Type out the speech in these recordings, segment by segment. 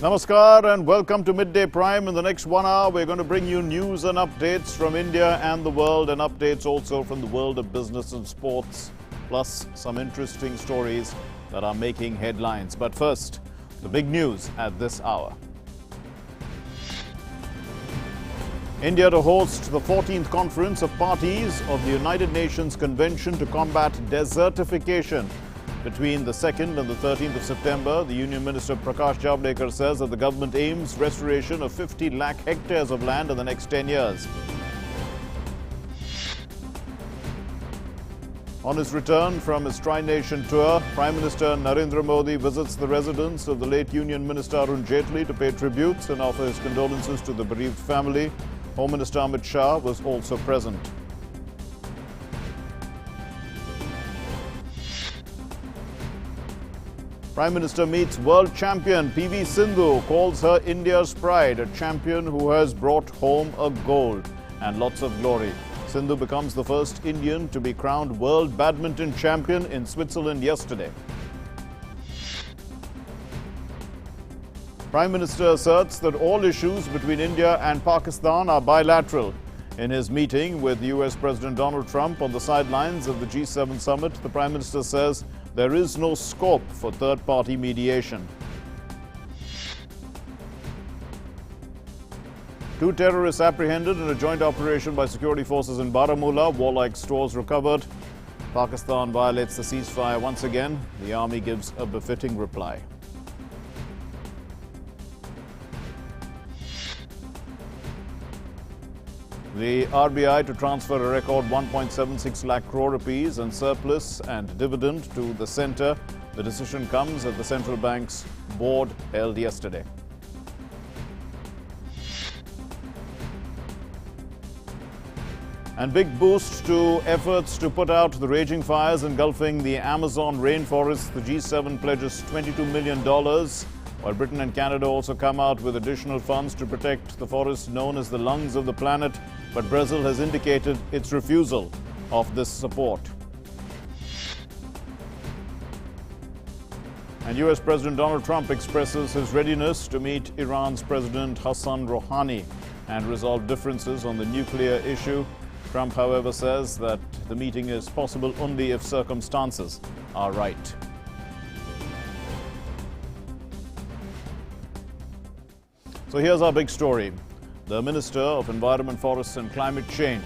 Namaskar and welcome to Midday Prime. In the next 1 hour, we're going to bring you news and updates from India and the world, and updates also from the world of business and sports, plus some interesting stories that are making headlines. But first, the big news at this hour. India to host the 14th Conference of Parties of the United Nations Convention to Combat Desertification. Between the 2nd and the 13th of September, the Union Minister Prakash Javadekar says that the government aims restoration of 50 lakh hectares of land in the next 10 years. On his return from his Tri-Nation tour, Prime Minister Narendra Modi visits the residence of the late Union Minister ARUN JAITLEY to pay tributes and offer his condolences to the bereaved family. Home Minister Amit Shah was also present. Prime Minister meets world champion PV Sindhu, calls her India's pride, a champion who has brought home a gold and lots of glory. Sindhu becomes the first Indian to be crowned world badminton champion in Switzerland yesterday. Prime Minister asserts that all issues between India and Pakistan are bilateral. In his meeting with US President Donald Trump on the sidelines of the G7 summit, the Prime Minister says there is no scope for third-party mediation. Two terrorists apprehended in a joint operation by security forces in Baramulla. Warlike stores recovered. Pakistan violates the ceasefire once again. The army gives a befitting reply. The RBI to transfer a record 1.76 lakh crore rupees in surplus and dividend to the centre. The decision comes at the central bank's board held yesterday. And big boost to efforts to put out the raging fires engulfing the Amazon rainforest. The G7 pledges $22 million, while Britain and Canada also come out with additional funds to protect the forest known as the lungs of the planet. But Brazil has indicated its refusal of this support. And US President Donald Trump expresses his readiness to meet Iran's President Hassan Rouhani and resolve differences on the nuclear issue. Trump, however, says that the meeting is possible only if circumstances are right. So here's our big story. The Minister of Environment, Forests and Climate Change,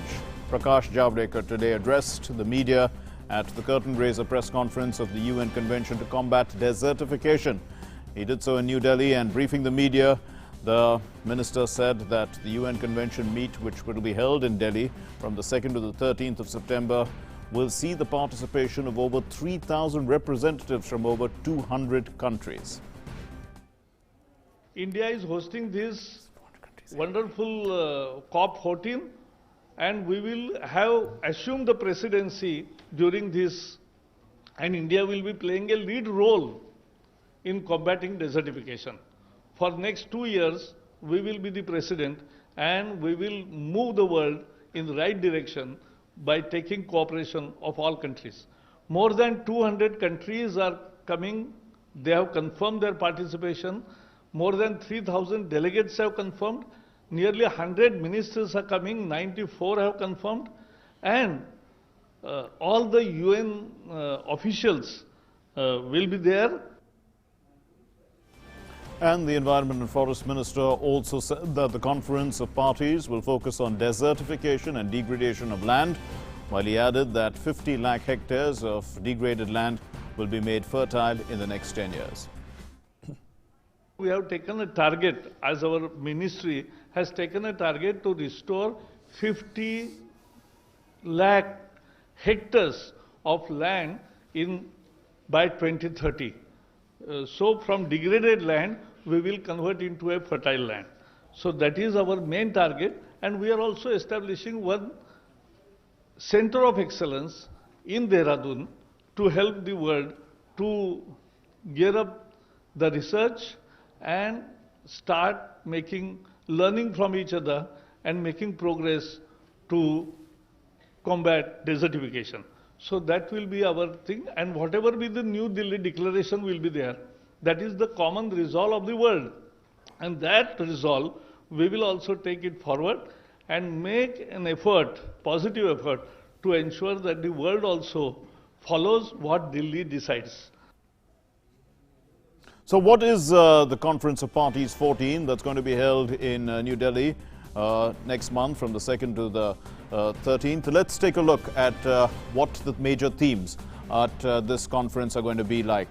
Prakash Javadekar, today addressed the media at the curtain raiser press conference of the UN Convention to Combat Desertification. He did so in New Delhi, and briefing the media, the minister said that the UN Convention meet, which will be held in Delhi from the 2nd to the 13th of September, will see the participation of over 3,000 representatives from over 200 countries. India is hosting this wonderful COP-14, and we will have assumed the presidency during this, and India will be playing a lead role in combating desertification. For next 2 years, we will be the president, and we will move the world in the right direction by taking cooperation of all countries. More than 200 countries are coming. They have confirmed their participation. More than 3,000 delegates have confirmed. Nearly 100 ministers are coming, 94 have confirmed, and all the UN officials will be there. And the Environment and Forest Minister also said that the Conference of Parties will focus on desertification and degradation of land, while he added that 50 lakh hectares of degraded land will be made fertile in the next 10 years. We have taken a target, as our ministry has taken a target to restore 50 lakh hectares of land by 2030. So from degraded land, we will convert into a fertile land. So that is our main target, and we are also establishing one center of excellence in Dehradun to help the world to gear up the research and start learning from each other and making progress to combat desertification. So that will be our thing, and whatever be the New Delhi declaration will be there. That is the common resolve of the world. And that resolve, we will also take it forward and make an effort, positive effort, to ensure that the world also follows what Delhi decides. So what is the Conference of Parties 14 that's going to be held in New Delhi next month from the 2nd to the 13th? Let's take a look at what the major themes at this conference are going to be like.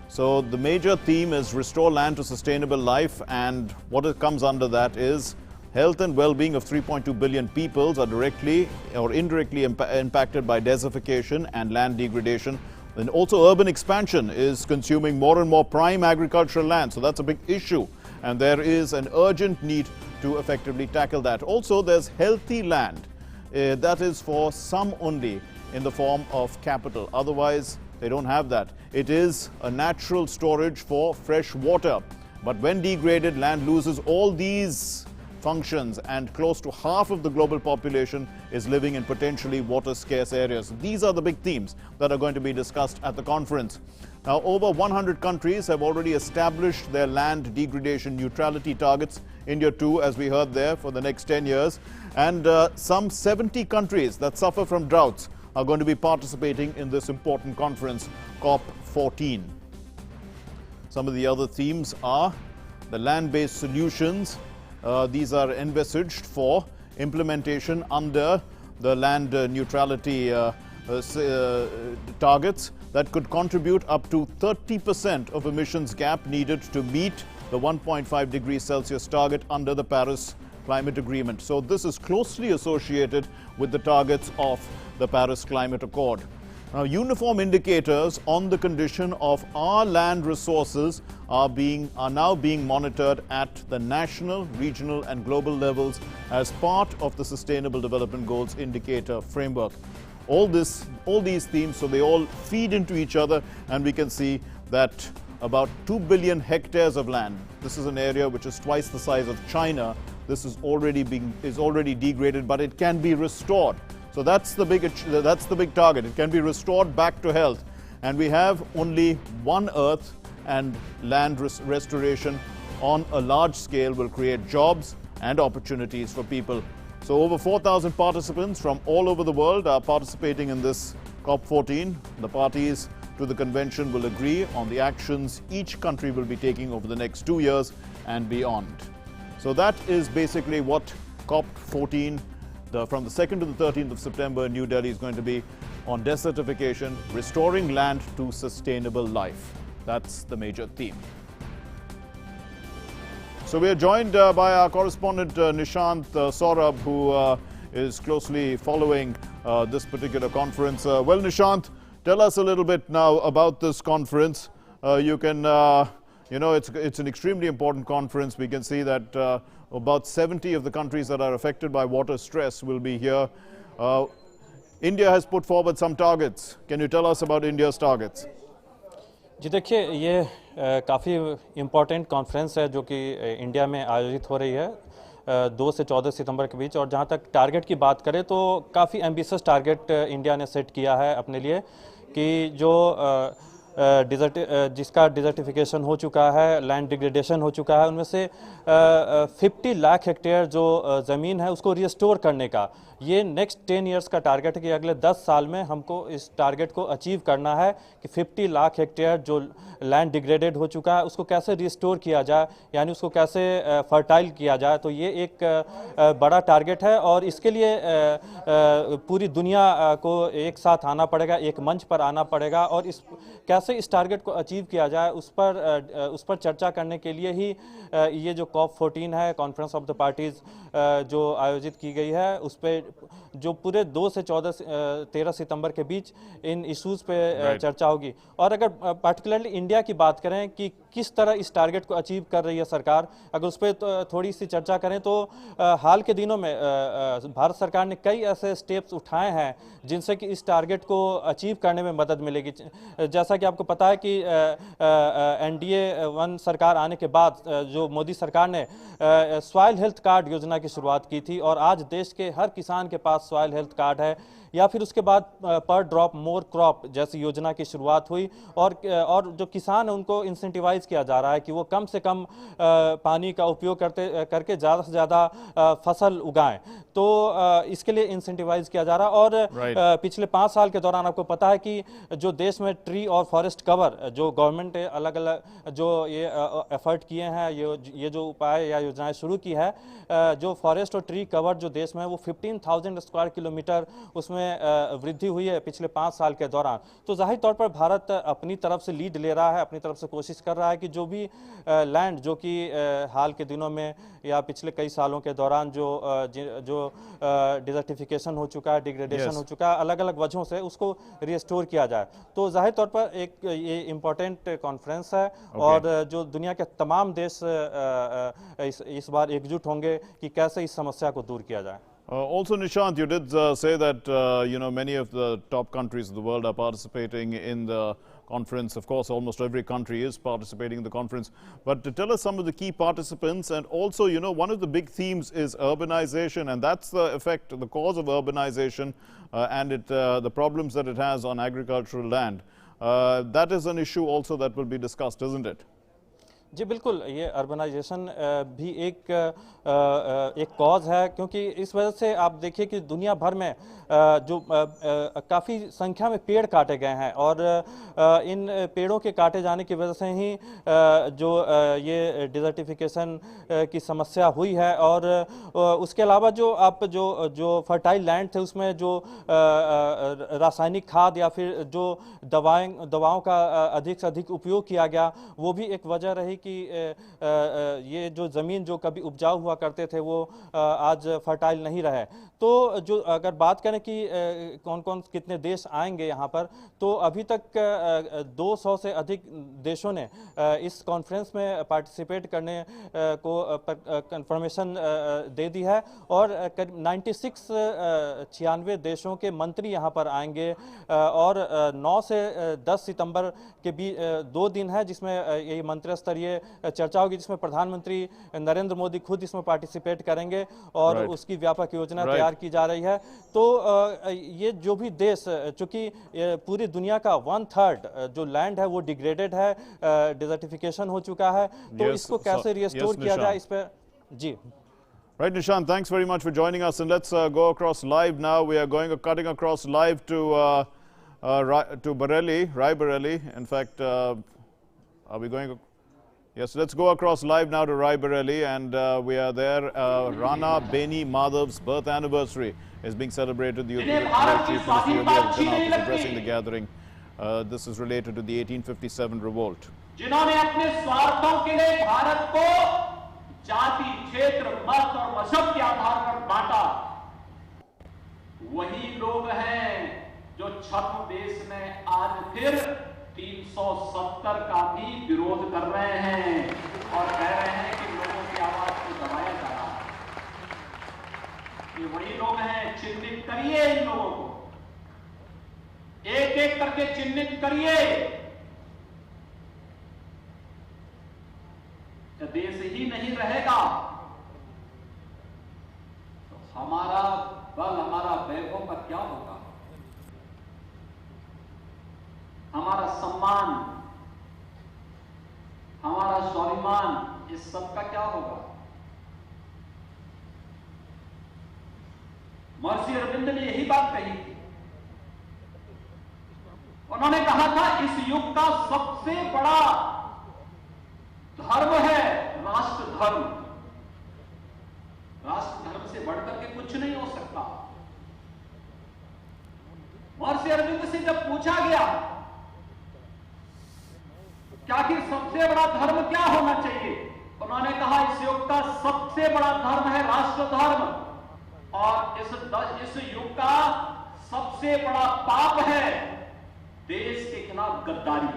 So the major theme is restore land to sustainable life, and what it comes under that is health and well-being of 3.2 billion peoples are directly or indirectly impacted by desertification and land degradation. And also urban expansion is consuming more and more prime agricultural land. So that's a big issue. And there is an urgent need to effectively tackle that. Also, there's healthy land. That is for some only in the form of capital. Otherwise, they don't have that. It is a natural storage for fresh water. But when degraded, land loses all these functions, and close to half of the global population is living in potentially water-scarce areas. These are the big themes that are going to be discussed at the conference. Now, over 100 countries have already established their land degradation neutrality targets. India too, as we heard there, for the next 10 years. And some 70 countries that suffer from droughts are going to be participating in this important conference, COP-14. Some of the other themes are the land-based solutions. These are envisaged for implementation under the land neutrality targets that could contribute up to 30% of emissions gap needed to meet the 1.5 degrees Celsius target under the Paris Climate Agreement. So this is closely associated with the targets of the Paris Climate Accord. Now, uniform indicators on the condition of our land resources are now being monitored at the national, regional and global levels as part of the Sustainable Development Goals indicator framework. All these themes, so they all feed into each other, and we can see that about 2 billion hectares of land. This is an area which is twice the size of China. This is already degraded, but it can be restored. So that's the big target. It can be restored back to health. And we have only one earth, and land restoration on a large scale will create jobs and opportunities for people. So over 4,000 participants from all over the world are participating in this COP14. The parties to the convention will agree on the actions each country will be taking over the next 2 years and beyond. So that is basically what COP14 from the 2nd to the 13th of September in New Delhi is going to be on desertification, restoring land to sustainable life. That's the major theme. So we are joined by our correspondent Nishant Saurabh, who is closely following this particular conference. Well, Nishant, tell us a little bit now about this conference. You know, it's an extremely important conference. We can see that about 70 of the countries that are affected by water stress will be here. India has put forward some targets. Can you tell us about India's targets? जी देखिए, ये काफ़ी important conference है जो कि India में आयोजित हो रही है 2 से 14 सितंबर के बीच। और जहाँ तक टारगेट की बात करें तो काफ़ी एम्बिशियस टारगेट इंडिया ने सेट किया है अपने लिए कि जो जिसका डिजर्टिफिकेशन हो चुका है, लैंड डिग्रेडेशन हो चुका है, उनमें से 50 लाख हेक्टेयर जो ज़मीन है उसको रिस्टोर करने का ये नेक्स्ट 10 इयर्स का टारगेट है कि अगले 10 साल में हमको इस टारगेट को अचीव करना है कि 50 लाख हेक्टेयर जो लैंड डिग्रेडेड हो चुका है उसको कैसे रिस्टोर किया जाए, यानी उसको कैसे फर्टाइल किया जाए। तो ये एक बड़ा टारगेट है और इसके लिए पूरी दुनिया को एक साथ आना पड़ेगा, एक मंच पर आना पड़ेगा और कैसे इस टारगेट को अचीव किया जाए उस पर चर्चा करने के लिए ही ये जो COP14 है, कॉन्फ्रेंस ऑफ द पार्टीज जो आयोजित की गई है, उस पर जो पूरे 2 से 13 सितंबर के बीच इन इश्यूज पे चर्चा होगी। और अगर पर्टिकुलरली इंडिया की बात करें कि किस तरह इस टारगेट को अचीव कर रही है सरकार, अगर उस पर थोड़ी सी चर्चा करें तो हाल के दिनों में भारत सरकार ने कई ऐसे स्टेप्स उठाए हैं जिनसे कि इस टारगेट को अचीव करने में मदद मिलेगी। जैसा कि आपको आपको पता है कि एनडीए 1 सरकार आने के बाद जो मोदी सरकार ने सॉइल हेल्थ कार्ड योजना की शुरुआत की थी और आज देश के हर किसान के पास सॉइल हेल्थ कार्ड है, या फिर उसके बाद पर ड्रॉप मोर क्रॉप जैसी योजना की शुरुआत हुई और जो किसान है उनको इंसेंटिवाइज किया जा रहा है कि वो कम से कम पानी का उपयोग करके ज़्यादा से ज़्यादा फसल उगाएं। तो इसके लिए इंसेंटिवाइज किया जा रहा है और पिछले 5 साल के दौरान आपको पता है कि जो देश में ट्री और फॉरेस्ट कवर जो गवर्नमेंट ने अलग अलग जो ये एफर्ट किए हैं, ये जो उपाय या योजनाएं शुरू की है, जो फॉरेस्ट और ट्री कवर जो देश में है वो 15,000 स्क्वायर किलोमीटर उसमें वृद्धि हुई है पिछले 5 साल के दौरान। तो जाहिर तौर पर भारत अपनी तरफ से लीड ले रहा है, अपनी तरफ से कोशिश कर रहा है कि जो भी लैंड जो कि हाल के दिनों में या पिछले कई सालों के दौरान जो डिजर्टिफिकेशन हो चुका है, डिग्रेडेशन हो चुका है, अलग अलग वजहों से उसको रिस्टोर किया जाए। तो जाहिर तौर पर एक ये इम्पोर्टेंट कॉन्फ्रेंस है और जो दुनिया के तमाम देश इस बार एकजुट होंगे कि कैसे इस समस्या को दूर किया जाए। Also, Nishant, you did say that many of the top countries of the world are participating in the conference. Of course, almost every country is participating in the conference. But to tell us some of the key participants, and also, one of the big themes is urbanization, and that's the effect, the cause of urbanization, and the problems that it has on agricultural land. That is an issue also that will be discussed, isn't it? जी बिल्कुल, ये urbanisation भी एक cause है, क्योंकि इस वजह से आप देखिए कि दुनिया भर में जो काफ़ी संख्या में पेड़ काटे गए हैं और इन पेड़ों के काटे जाने की वजह से ही जो ये डिजर्टिफिकेशन की समस्या हुई है। और उसके अलावा जो फर्टाइल लैंड थे उसमें जो रासायनिक खाद या फिर जो दवाओं का अधिक से अधिक उपयोग किया गया, वो भी एक वजह रही कि ये जो ज़मीन जो कभी उपजाऊ हुआ करते थे वो आज फर्टाइल नहीं रहे। तो जो अगर बात करें कि कौन कौन कितने देश आएंगे यहाँ पर, तो अभी तक 200 से अधिक देशों ने इस कॉन्फ्रेंस में पार्टिसिपेट करने को कंफर्मेशन दे दी है और 96 देशों के मंत्री यहाँ पर आएंगे और 9 से 10 सितंबर के बीच 2 दिन है जिसमें ये मंत्री स्तरीय चर्चा होगी, जिसमें प्रधानमंत्री नरेंद्र मोदी खुद इसमें पार्टिसिपेट करेंगे और उसकी व्यापक योजना तैयार की जा रही है। तो ये जो भी देश, चूंकि पूरी दुनिया का 1/3 जो लैंड है वो डिग्रेडेड है, डिजर्टिफिकेशन हो चुका है, तो इसको कैसे रिस्टोर किया जाए इस पर। जी Right, Nishant, thanks very much for joining us, and let's go across live now. We are cutting across live to Bareilly. In fact, are we going? Yes, let's go across live now to Bareilly, and we are there. Rana Beni Madhav's birth anniversary is being celebrated. The Chief Minister Yogi Adityanath is addressing the gathering. This is related to the 1857 revolt. जिन्होंने अपने स्वार्थों के लिए भारत को जाति, क्षेत्र, मत और मजहब के आधार पर बांटा, वही लोग हैं जो छद्म देश में आज फिर 370 का भी विरोध कर रहे हैं और कह रहे हैं कि लोगों की आवाज को दबाया जा रहा है। ये वही लोग हैं, चिन्हित करिए इन लोगों को, एक एक करके चिन्हित करिए। जब देश ही नहीं रहेगा तो हमारा बल, हमारा वैभव का क्या होगा, हमारा सम्मान, हमारा स्वाभिमान, इस सब का क्या होगा। महर्षि अरविंद ने यही बात कही थी। उन्होंने कहा था इस युग का सबसे बड़ा धर्म है राष्ट्र धर्म। राष्ट्र धर्म से बढ़कर के कुछ नहीं हो सकता। महर्षि अरविंद से जब पूछा गया क्या कि सबसे बड़ा धर्म क्या होना चाहिए, उन्होंने कहा इस युग का सबसे बड़ा धर्म है राष्ट्र धर्म, और इस युग का सबसे बड़ा पाप है देश के खिलाफ गद्दारी।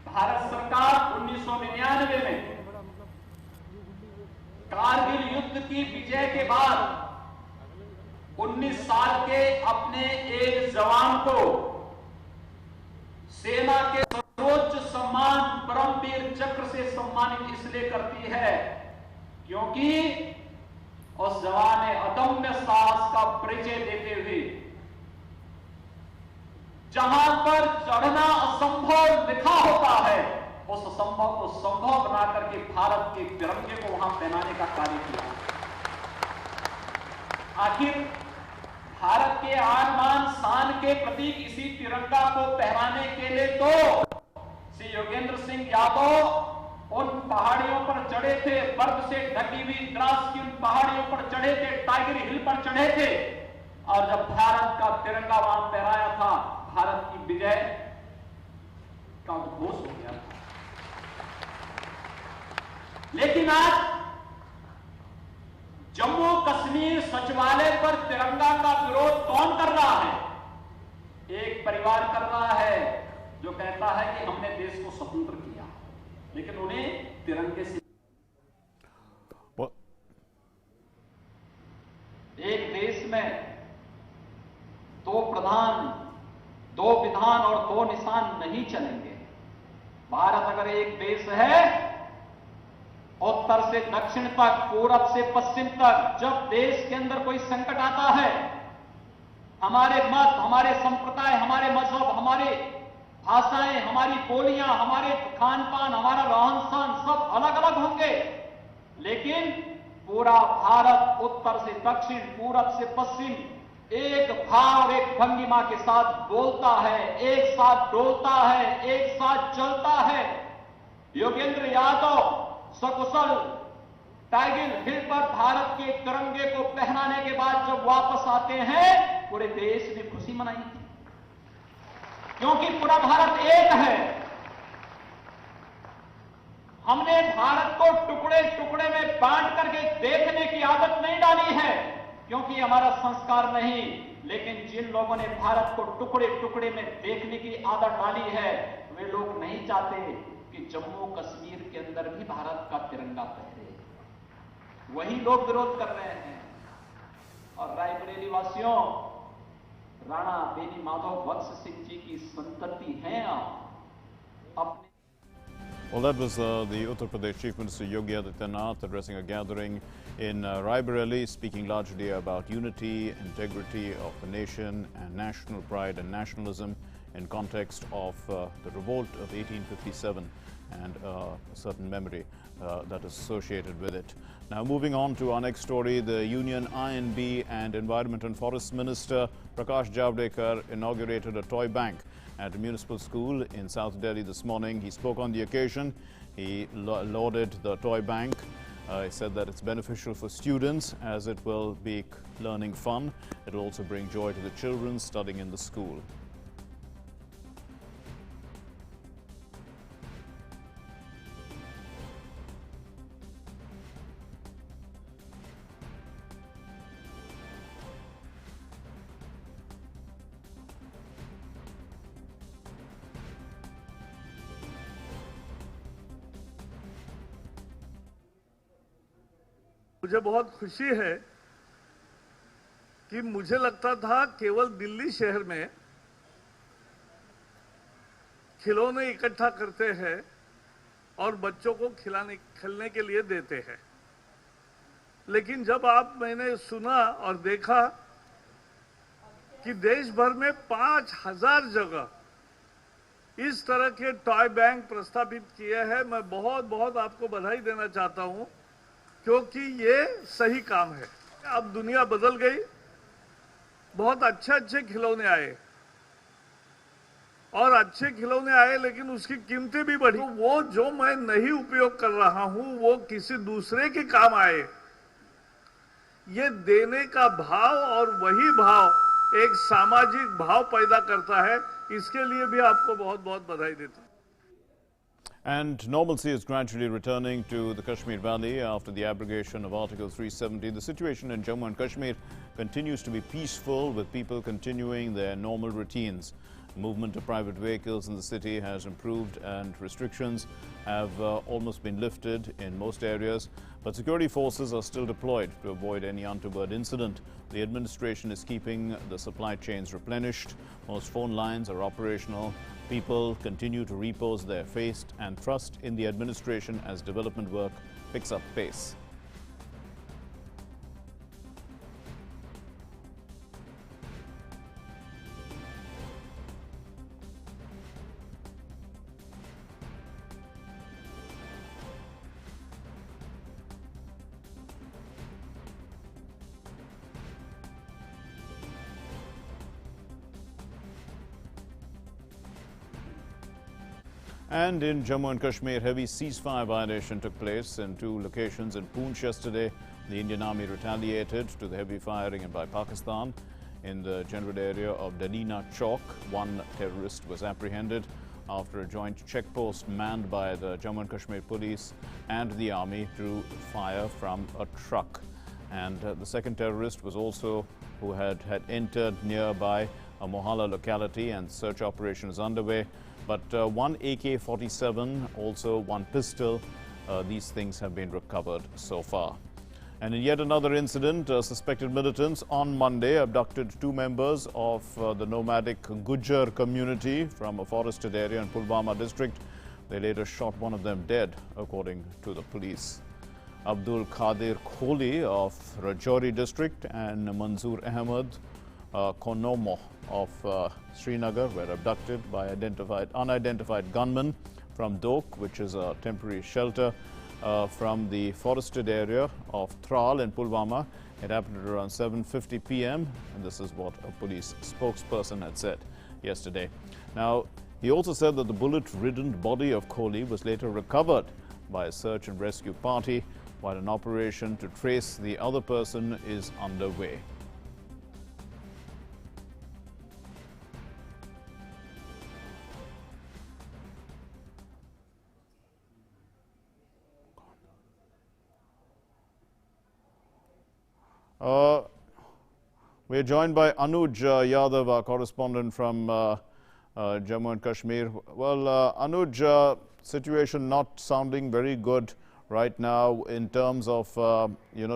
भारत सरकार 1999 में कारगिल युद्ध की विजय के बाद 19 साल के अपने एक जवान को सेना के सर्वोच्च सम्मान परमवीर चक्र से सम्मानित इसलिए करती है क्योंकि उस जवान ने अदम्य साहस का परिचय देते हुए जहां पर चढ़ना असंभव लिखा होता है उस असंभव को संभव बना करके भारत के तिरंगे को वहां पहनाने का कार्य किया। आखिर भारत के आन शान के प्रतीक इसी तिरंगा को पहनाने के लिए तो श्री योगेंद्र सिंह यादव उन पहाड़ियों पर चढ़े थे, बर्फ से ढकी हुई द्रास की उन पहाड़ियों पर चढ़े थे, टाइगर हिल पर चढ़े थे और जब भारत का तिरंगा वहां फहराया था भारत की विजय का उद्घोष हो गया था। लेकिन आज जम्मू कश्मीर सचिवालय पर तिरंगा का विरोध कौन कर रहा है? एक परिवार कर रहा है जो कहता है कि हमने देश को स्वतंत्र किया, लेकिन उन्हें तिरंगे से एक देश में दो प्रधान, दो विधान और दो निशान नहीं चलेंगे। भारत अगर एक देश है, उत्तर से दक्षिण तक, पूरब से पश्चिम तक, जब देश के अंदर कोई संकट आता है, हमारे मत, हमारे संप्रदाय, हमारे मजहब, हमारे भाषाएं, हमारी बोलियां, हमारे खान पान, हमारा रहन सहन सब अलग अलग होंगे, लेकिन पूरा भारत उत्तर से दक्षिण, पूरब से पश्चिम एक भाव, एक भंगिमा के साथ बोलता है, एक साथ डोलता है, एक साथ चलता है। योगेंद्र यादव सकुशल टाइगर हिल पर भारत के तिरंगे को पहनाने के बाद जब वापस आते हैं, पूरे देश ने खुशी मनाई थी, क्योंकि पूरा भारत एक है। हमने भारत को टुकड़े टुकड़े में बांट करके देखने की आदत नहीं डाली है, क्योंकि हमारा संस्कार नहीं, लेकिन जिन लोगों ने भारत को टुकड़े टुकड़े में देखने की आदत डाली है, वे लोग नहीं चाहते कि जम्मू कश्मीर के अंदर भी भारत का तिरंगा फहरे। वही लोग विरोध कर रहे हैं। और रायबरेली वासियों, राणा बेनी माधव वत्स सिंह जी की संतति हैं अपने। Well, that was the Uttar Pradesh Chief Minister Yogi Adityanath addressing a gathering in Raebareli, speaking largely about unity, integrity of the nation and national pride and nationalism in context of the revolt of 1857 and a certain memory that is associated with it. Now, moving on to our next story, the Union INB and Environment and Forest Minister Prakash Javadekar inaugurated a toy bank at a municipal school in South Delhi this morning. He spoke on the occasion. He lauded the toy bank. He said that it's beneficial for students as it will make learning fun. It will also bring joy to the children studying in the school. मुझे बहुत खुशी है कि मुझे लगता था केवल दिल्ली शहर में खिलौने इकट्ठा करते हैं और बच्चों को खेलने के लिए देते हैं, लेकिन जब मैंने सुना और देखा कि देश भर में 5000 जगह इस तरह के टॉय बैंक प्रस्तावित किए हैं, मैं बहुत आपको बधाई देना चाहता हूं, क्योंकि ये सही काम है। अब दुनिया बदल गई, बहुत अच्छे खिलौने आए और अच्छे खिलौने आए, लेकिन उसकी कीमतें भी बढ़ी। तो वो जो मैं नहीं उपयोग कर रहा हूं वो किसी दूसरे के काम आए, ये देने का भाव और वही भाव एक सामाजिक भाव पैदा करता है। इसके लिए भी आपको बहुत बधाई देता हूं। And normalcy is gradually returning to the Kashmir Valley after the abrogation of Article 370. The situation in Jammu and Kashmir continues to be peaceful, with people continuing their normal routines. Movement of private vehicles in the city has improved and restrictions have almost been lifted in most areas, but security forces are still deployed to avoid any untoward incident. The administration is keeping the supply chains replenished. Most phone lines are operational. People continue to repose their faith and trust in the administration as development work picks up pace. And in Jammu and Kashmir, heavy ceasefire violation took place in 2 locations in Poonch yesterday. The Indian Army retaliated to the heavy firing by Pakistan. In the general area of Dalina Chowk, 1 terrorist was apprehended after a joint checkpost manned by the Jammu and Kashmir police and the army drew fire from a truck. And the second terrorist was also who had entered nearby a Mohalla locality, and search operation is underway. But 1 AK-47, also 1 pistol, these things have been recovered so far. And in yet another incident, suspected militants on Monday abducted 2 members of the nomadic Gujjar community from a forested area in Pulwama district. They later shot one of them dead, according to the police. Abdul Qadir Kholi of Rajouri district and Manzoor Ahmed Konomo of Srinagar were abducted by unidentified gunmen from Dok, which is a temporary shelter from the forested area of Tral in Pulwama. It happened at around 7:50 p.m. and this is what a police spokesperson had said yesterday. Now, he also said that the bullet-ridden body of Kohli was later recovered by a search and rescue party, while an operation to trace the other person is underway. We are joined by Anuj Yadav, our correspondent from Jammu and Kashmir. Well, Anuj, situation not sounding very good right now in terms of,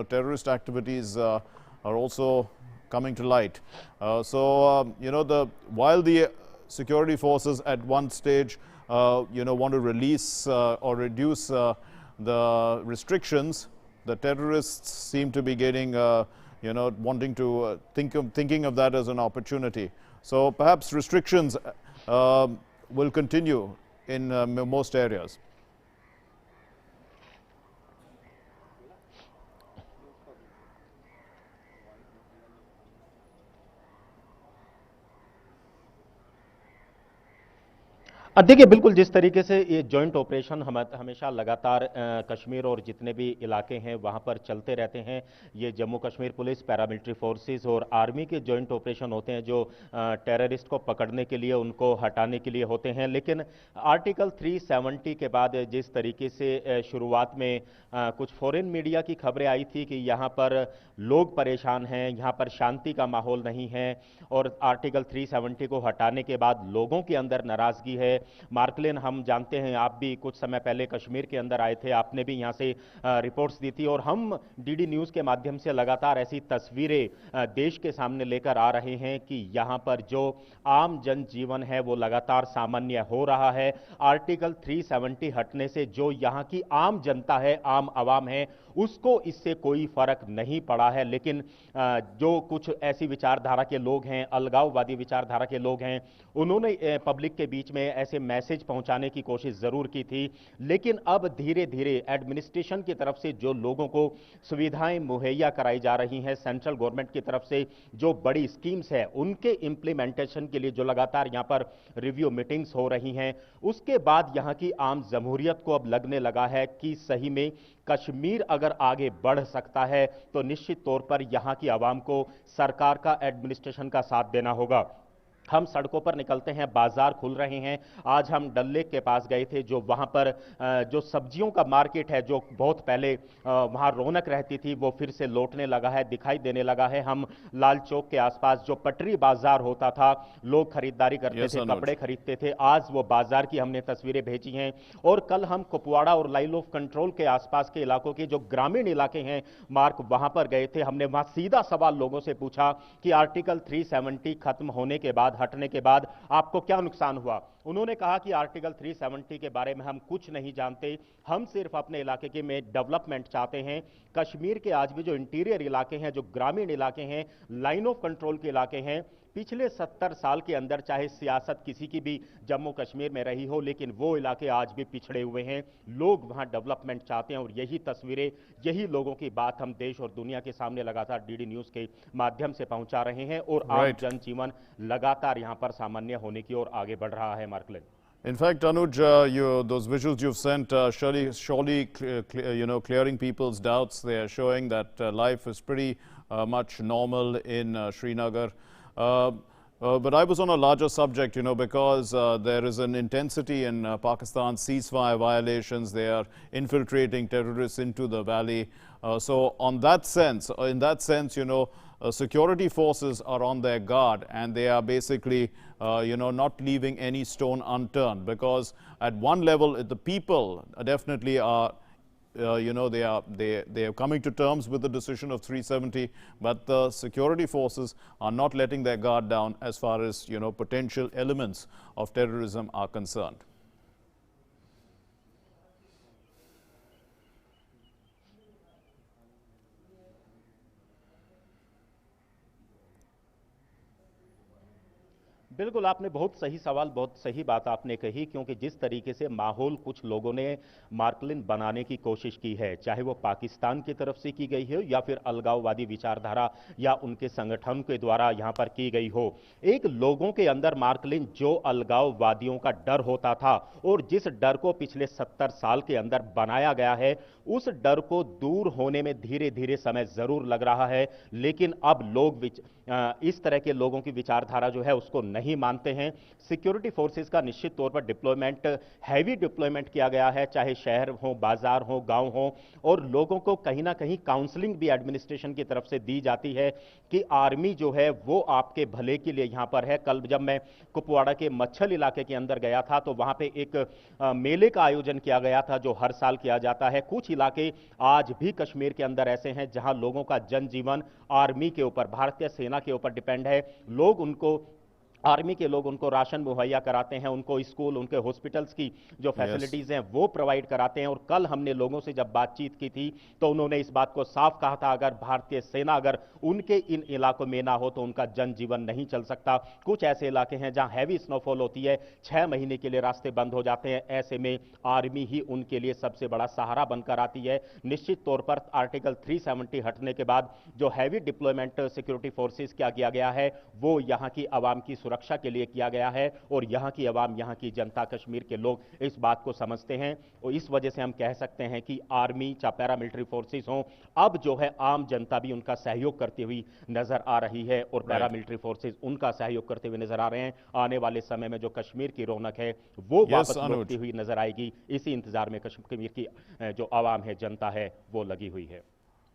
terrorist activities are also coming to light. While the security forces at one stage, want to release or reduce the restrictions, the terrorists seem to be getting, wanting to thinking of that as an opportunity. So perhaps restrictions will continue in most areas. देखिए, बिल्कुल जिस तरीके से ये joint operation हमेशा लगातार कश्मीर और जितने भी इलाके हैं वहां पर चलते रहते हैं। ये Jammu Kashmir police, paramilitary forces और आर्मी के जॉइंट ऑपरेशन होते हैं जो टेररिस्ट को पकड़ने के लिए, उनको हटाने के लिए होते हैं। लेकिन आर्टिकल 370 के बाद जिस तरीके से शुरुआत में कुछ फॉरेन मीडिया की खबरें आई थी कि यहाँ पर लोग परेशान हैं, यहाँ पर शांति का माहौल नहीं है, और आर्टिकल 370 को हटाने के बाद लोगों के अंदर नाराजगी है। मार्कलेन, हम जानते हैं, आप भी कुछ समय पहले कश्मीर के अंदर आए थे, आपने भी यहां से रिपोर्ट्स दी थी, और हम डीडी न्यूज के माध्यम से लगातार ऐसी तस्वीरें देश के सामने लेकर आ रहे हैं कि यहां पर जो आम जनजीवन है वो लगातार सामान्य हो रहा है। आर्टिकल 370 हटने से जो यहां की आम जनता है, आम आवाम है, उसको इससे कोई फर्क नहीं पड़ा है। लेकिन जो कुछ ऐसी विचारधारा के लोग हैं, अलगाववादी विचारधारा के लोग हैं, उन्होंने पब्लिक के बीच में ऐसे मैसेज पहुंचाने की कोशिश जरूर की थी। लेकिन अब धीरे धीरे एडमिनिस्ट्रेशन की तरफ से जो लोगों को सुविधाएं मुहैया कराई जा रही हैं, सेंट्रल गवर्नमेंट की तरफ से जो बड़ी स्कीम्स है, उनके इंप्लीमेंटेशन के लिए जो लगातार यहां पर रिव्यू मीटिंग्स हो रही हैं, उसके बाद यहां की आम जमहूरियत को अब लगने लगा है कि सही में कश्मीर अगर आगे बढ़ सकता है तो निश्चित तौर पर यहां की आवाम को सरकार का, एडमिनिस्ट्रेशन का साथ देना होगा। हम सड़कों पर निकलते हैं, बाजार खुल रहे हैं। आज हम डल लेक के पास गए थे, जो वहां पर जो सब्जियों का मार्केट है, जो बहुत पहले वहां रौनक रहती थी, वो फिर से लौटने लगा है, दिखाई देने लगा है। हम लाल चौक के आसपास जो पटरी बाजार होता था, लोग खरीदारी करते थे, कपड़े खरीदते थे, आज वो बाजार की हमने तस्वीरें भेजी हैं। और कल हम कुपवाड़ा और लाइन ऑफ कंट्रोल के आसपास के इलाकों के जो ग्रामीण इलाके हैं मार्क, वहां पर गए थे। हमने वहां सीधा सवाल लोगों से पूछा कि आर्टिकल 370 खत्म होने के बाद, हटने के बाद आपको क्या नुकसान हुआ। उन्होंने कहा कि आर्टिकल 370 के बारे में हम कुछ नहीं जानते, हम सिर्फ अपने इलाके के में डेवलपमेंट चाहते हैं। कश्मीर के आज भी जो इंटीरियर इलाके हैं, जो ग्रामीण इलाके हैं, लाइन ऑफ कंट्रोल के इलाके हैं, पिछले 70 साल के अंदर चाहे सियासत किसी की भी जम्मू कश्मीर में रही हो, लेकिन वो इलाके आज भी पिछड़े हुए हैं। लोग वहां डेवलपमेंट चाहते हैं और यही तस्वीरें, यही लोगों की बात हम देश और दुनिया के सामने लगातार डीडी न्यूज के माध्यम से पहुंचा रहे हैं और आम जनजीवन लगातार यहां पर सामान्य होने की ओर आगे बढ़ रहा है। मार्कलेन, In fact, Anuj, those visuals you've sent surely clearing people's doubts. They are showing that life is pretty much normal in Srinagar. But I was on a larger subject, because there is an intensity in Pakistan's ceasefire violations. They are infiltrating terrorists into the valley. So in that sense, security forces are on their guard, and they are basically, not leaving any stone unturned, because at one level, the people definitely are, they are coming to terms with the decision of 370, but the security forces are not letting their guard down as far as, potential elements of terrorism are concerned. बिल्कुल, आपने बहुत सही सवाल, बहुत सही बात आपने कही, क्योंकि जिस तरीके से माहौल कुछ लोगों ने मार्कलिन बनाने की कोशिश की है, चाहे वो पाकिस्तान की तरफ से की गई हो या फिर अलगाववादी विचारधारा या उनके संगठन के द्वारा यहां पर की गई हो, एक लोगों के अंदर मार्कलिन जो अलगाववादियों का डर होता था और जिस डर को पिछले 70 साल के अंदर बनाया गया है, उस डर को दूर होने में धीरे धीरे समय जरूर लग रहा है। लेकिन अब लोग इस तरह के लोगों की विचारधारा जो है उसको नहीं मानते हैं। सिक्योरिटी फोर्सेस का निश्चित तौर पर डिप्लॉयमेंट, हैवी डिप्लॉयमेंट किया गया है, चाहे शहर हो, बाजार हो, गांव हो, और लोगों को कहीं ना कहीं काउंसलिंग भी एडमिनिस्ट्रेशन की तरफ से दी जाती है कि आर्मी जो है वो आपके भले के लिए यहां पर है। कल जब मैं कुपवाड़ा के मच्छल इलाके के अंदर गया था, तो वहां पे एक मेले का आयोजन किया गया था जो हर साल किया जाता है। कुछ इलाके आज भी कश्मीर के अंदर ऐसे हैं जहां लोगों का जनजीवन आर्मी के ऊपर, भारतीय सेना के ऊपर डिपेंड है। आर्मी के लोग उनको राशन मुहैया कराते हैं, उनको स्कूल, उनके हॉस्पिटल्स की जो फैसिलिटीज हैं वो प्रोवाइड कराते हैं। और कल हमने लोगों से जब बातचीत की थी तो उन्होंने इस बात को साफ कहा था, अगर भारतीय सेना अगर उनके इन इलाकों में ना हो तो उनका जनजीवन नहीं चल सकता। कुछ ऐसे इलाके हैं जहां हैवी स्नोफॉल होती है, 6 महीने के लिए रास्ते बंद हो जाते हैं, ऐसे में आर्मी ही उनके लिए सबसे बड़ा सहारा बनकर आती है। निश्चित तौर पर आर्टिकल 370 हटने के बाद जो हैवी डिप्लॉयमेंट सिक्योरिटी फोर्सेस क्या किया गया है वो यहां की आवाम की सुरक्षा के लिए किया गया है, और यहां की आवाम, यहां की जनता, कश्मीर के लोग इस बात को समझते हैं। और इस वजह से हम कह सकते हैं कि आर्मी चाहे पैरामिलिट्री फोर्सेस हो, अब जो है आम जनता भी उनका सहयोग करती हुई नजर आ रही है और पैरामिलिट्री फोर्सेस उनका सहयोग करते हुए नजर आ रहे हैं। आने वाले समय में जो कश्मीर की रौनक है वो वापस लौटती हुई नजर आएगी। इसी इंतजार में कश्मीर की जो आवाम है, जनता है, वो लगी हुई है।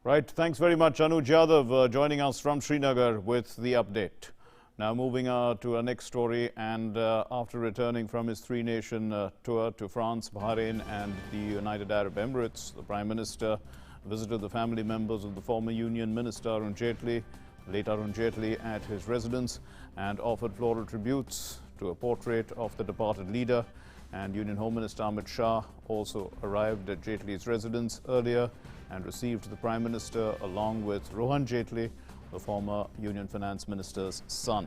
Right, thanks very much, Anuj Yadav, joining us from Srinagar with the update. Now moving to our next story, and after returning from his three-nation tour to France, Bahrain and the United Arab Emirates, the Prime Minister visited the family members of the former Union Minister late Arun Jaitley, at his residence and offered floral tributes to a portrait of the departed leader. And Union Home Minister Amit Shah also arrived at Jaitley's residence earlier and received the Prime Minister along with Rohan Jaitley, the former Union Finance Minister's son.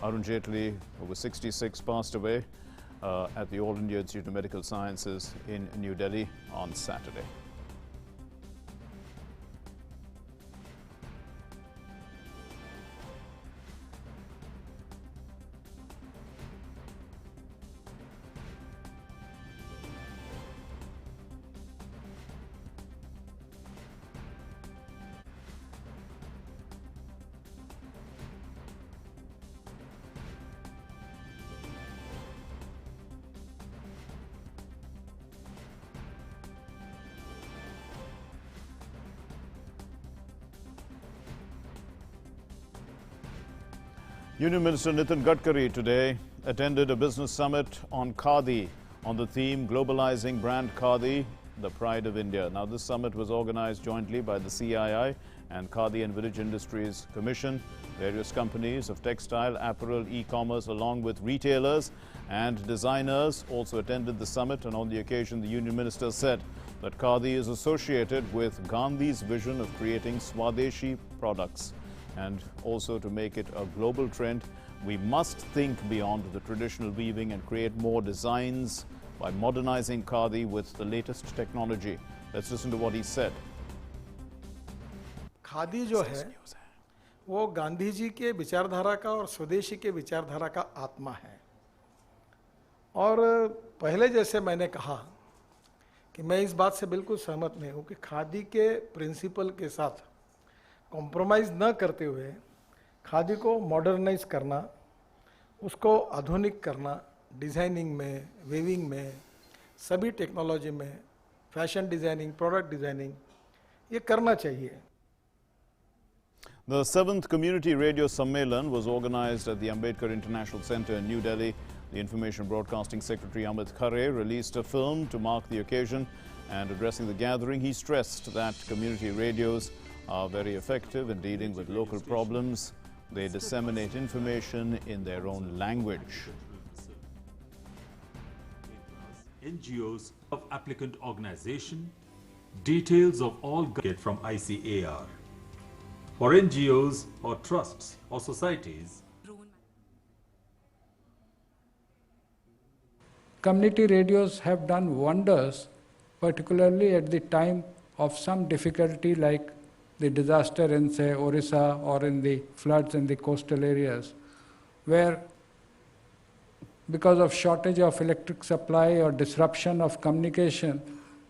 Arun Jaitley, who was 66, passed away at the All India Institute of Medical Sciences in New Delhi on Saturday. Union Minister Nitin Gadkari today attended a business summit on Khadi on the theme Globalizing Brand Khadi, the Pride of India. Now, this summit was organized jointly by the CII and Khadi and Village Industries Commission. Various companies of textile, apparel, e-commerce, along with retailers and designers also attended the summit, and on the occasion the Union Minister said that Khadi is associated with Gandhi's vision of creating Swadeshi products. And also, to make it a global trend, we must think beyond the traditional weaving and create more designs by modernizing Khadi with the latest technology. Let's listen to what he said. Khadi जो है वो गांधी जी के विचारधारा का और स्वदेशी के विचारधारा का आत्मा है। और पहले जैसे मैंने कहा कि मैं इस बात से बिल्कुल सहमत नहीं हूँ कि खादी के प्रिंसिपल के साथ कॉम्प्रोमाइज़ न करते हुए खादी को मॉडर्नाइज करना, उसको आधुनिक करना, डिज़ाइनिंग में, वीविंग में, सभी टेक्नोलॉजी में, फैशन डिज़ाइनिंग, प्रोडक्ट डिज़ाइनिंग, ये करना चाहिए। The 7th Community Radio Sammelan was organized at the Ambedkar International Center in New Delhi. The Information Broadcasting Secretary Amit Khare released a film to mark the occasion, and addressing the gathering, he stressed that community radios are very effective in dealing with local problems. They disseminate information in their own language. NGOs of applicant organization, details of all get from ICAR. For NGOs or trusts or societies, community radios have done wonders, particularly at the time of some difficulty like the disaster in, say, Orissa, or in the floods in the coastal areas, where because of shortage of electric supply or disruption of communication,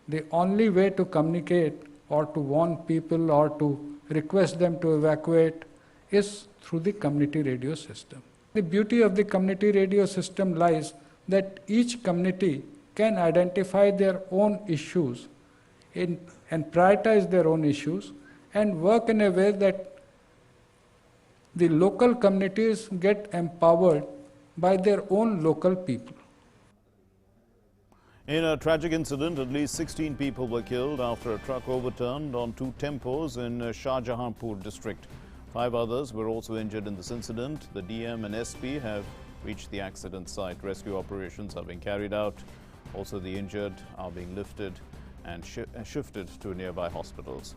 the only way to communicate or to warn people or to request them to evacuate is through the community radio system. The beauty of the community radio system lies that each community can identify their own issues and prioritize their own issues and work in a way that the local communities get empowered by their own local people. In a tragic incident, at least 16 people were killed after a truck overturned on two tempos in Shah Jahanpur district. 5 others were also injured in this incident. The DM and SP have reached the accident site. Rescue operations are being carried out. Also, the injured are being lifted and shifted to nearby hospitals.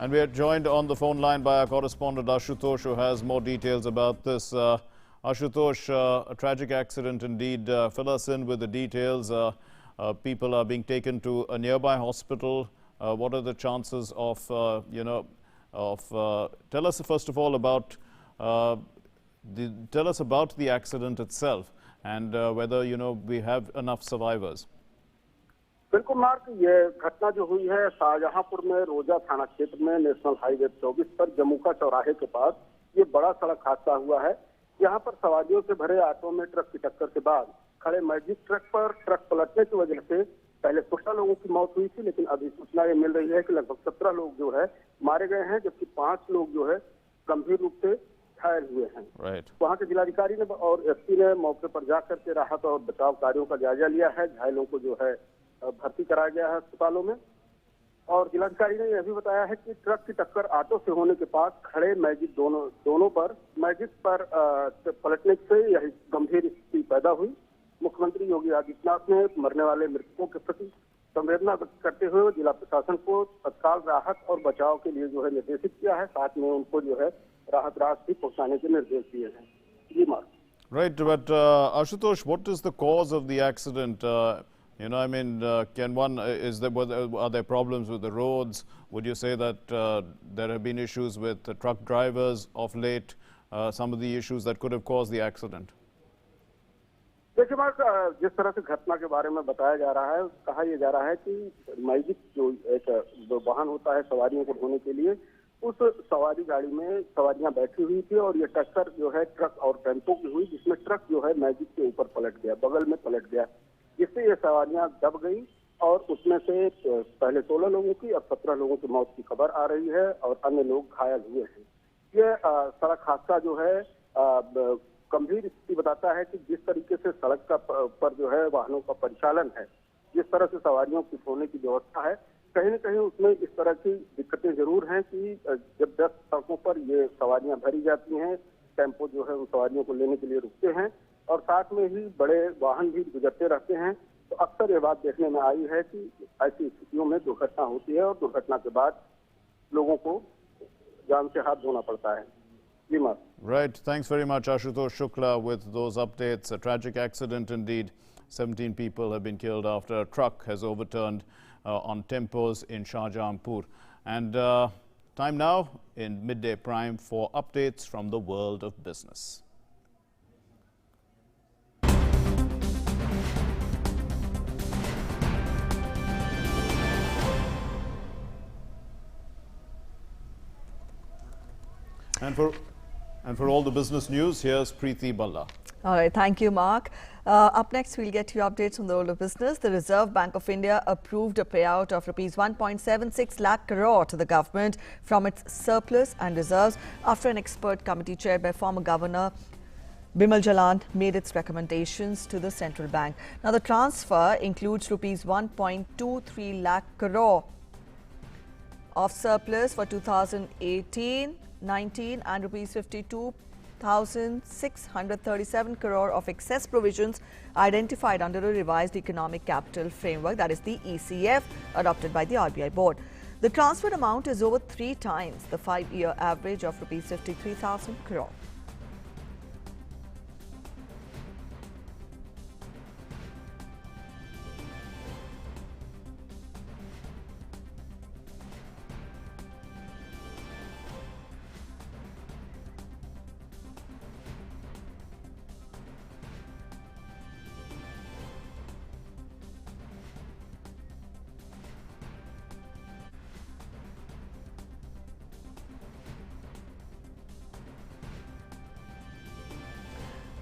And we are joined on the phone line by our correspondent Ashutosh, who has more details about this. Ashutosh, a tragic accident indeed. Fill us in with the details. People are being taken to a nearby hospital. What are the chances of, tell us first of all about, tell us about the accident itself and whether, we have enough survivors. बिल्कुल mark, ये घटना जो हुई है शाहजहांपुर में रोजा थाना क्षेत्र में नेशनल हाईवे 24 पर जमुका चौराहे के पास ये बड़ा सड़क हादसा हुआ है। यहाँ पर सवारियों से भरे ऑटो में ट्रक की टक्कर के बाद खड़े मैजिक ट्रक पर ट्रक पलटने की वजह से पहले 16 लोगों की मौत हुई थी, लेकिन अभी सूचना ये मिल रही है कि लगभग 17 लोग जो है मारे गए हैं, जबकि 5 लोग जो है गंभीर रूप से घायल हुए हैं। वहाँ के जिलाधिकारी ने और एसपी ने मौके पर जाकर के राहत और बचाव कार्यों का जायजा लिया है। घायलों को जो है भर्ती कराया गया है अस्पतालों में। और जिलाधिकारी ने यह भी बताया है कि ट्रक की टक्कर ऑटो से होने के पास खड़े मैजिक दोनों पर मैजिक पर पलटने से यह गंभीर स्थिति पैदा हुई। मुख्यमंत्री योगी आदित्यनाथ ने मरने वाले मृतकों के प्रति संवेदना व्यक्त करते हुए जिला प्रशासन को तत्काल राहत और बचाव के लिए जो है निर्देशित किया है, साथ में उनको जो है राहत राशि पहुंचाने के निर्देश दिए हैं। जी mark. Right, but Ashutosh, what is the cause of the accident? Can one, are there problems with the roads? Would you say that there have been issues with the truck drivers of late, some of the issues that could have caused the accident? देखिए mark, जिस तरह से घटना के बारे में बताया जा रहा है, कहा यह जा रहा है कि मैजिक जो एक वाहन होता है सवारियों को ढोने के लिए, उस सवारी गाड़ी में सवारियां बैठी हुई थी और ये टक्कर जो है ट्रक और टेम्पो की हुई, जिसमें ट्रक जो है मैजिक के ऊपर पलट गया, बगल में पलट गया, जिससे ये सवारियां दब गई और उसमें से पहले 16 लोगों की और 17 लोगों की मौत की खबर आ रही है और अन्य लोग घायल हुए हैं। ये सड़क हादसा जो है गंभीर स्थिति बताता है कि जिस तरीके से सड़क का पर जो है वाहनों का परिचालन है, जिस तरह से सवारियों की सोने की व्यवस्था है, कहीं न कहीं उसमें इस तरह की दिक्कतें जरूर हैं कि जब 10 सड़कों पर ये सवारियां भरी जाती हैं, टेम्पो जो है उन सवारियों को लेने के लिए रुकते हैं और साथ में ही बड़े वाहन भी गुजरते रहते हैं, तो अक्सर ये बात देखने में आई है कि ऐसी स्थितियों में दुर्घटना होती है और दुर्घटना के बाद लोगों को जान से हाथ धोना पड़ता है। जी मार। Right. Thanks very much, Ashutosh Shukla, with those updates. A tragic accident indeed. 17 people have been killed after a truck has overturned on tempos in Shahjahanpur. And time now in Midday Prime for updates from the world of business. And for all the business news, here's Preeti Balla. All right, thank you, Mark. Up next, we'll get you updates on the world of business. The Reserve Bank of India approved a payout of Rs 1.76 lakh crore to the government from its surplus and reserves after an expert committee chaired by former Governor Bimal Jalan made its recommendations to the central bank. Now, the transfer includes Rs 1.23 lakh crore of surplus for 2018-19 and Rs 52,637 crore of excess provisions identified under a revised economic capital framework, that is the ECF, adopted by the RBI board. The transfer amount is over 3 times the 5-year average of Rs 53,000 crore.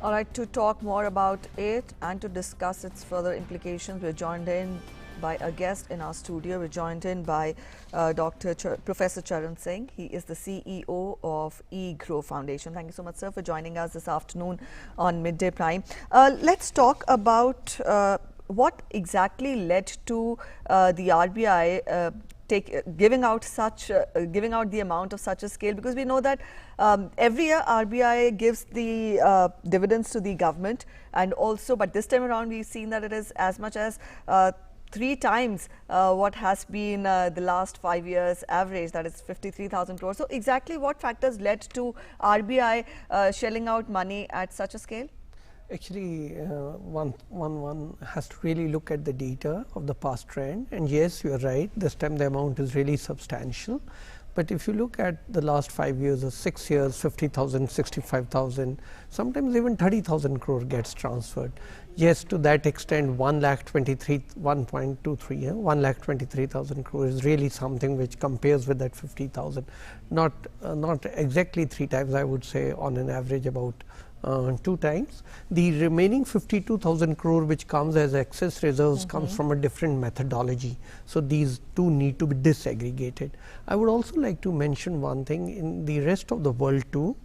All right, to talk more about it and to discuss its further implications, we're joined in by a guest in our studio. We're joined in by Professor Charan Singh. He is the CEO of eGrow Foundation. Thank you so much, sir, for joining us this afternoon on Midday Prime. Let's talk about what exactly led to the RBI giving out the amount of such a scale, because we know that every year RBI gives the dividends to the government, and also, but this time around we've seen that it is as much as 3 times what has been the last 5 years average, that is 53,000 crores. So exactly what factors led to RBI shelling out money at such a scale? Actually, one has to really look at the data of the past trend, and yes, you are right, this time the amount is really substantial. But if you look at the last 5 years or 6 years, 50,000, 65,000, sometimes even 30,000 crore gets transferred. Yes, to that extent, 1,23,000 crore is really something which compares with that 50,000. Not exactly 3 times, I would say, on an average about 2 times. The remaining 52,000 crore which comes as excess reserves comes from a different methodology. So these two need to be disaggregated. I would also like to mention one thing: in the rest of the world too,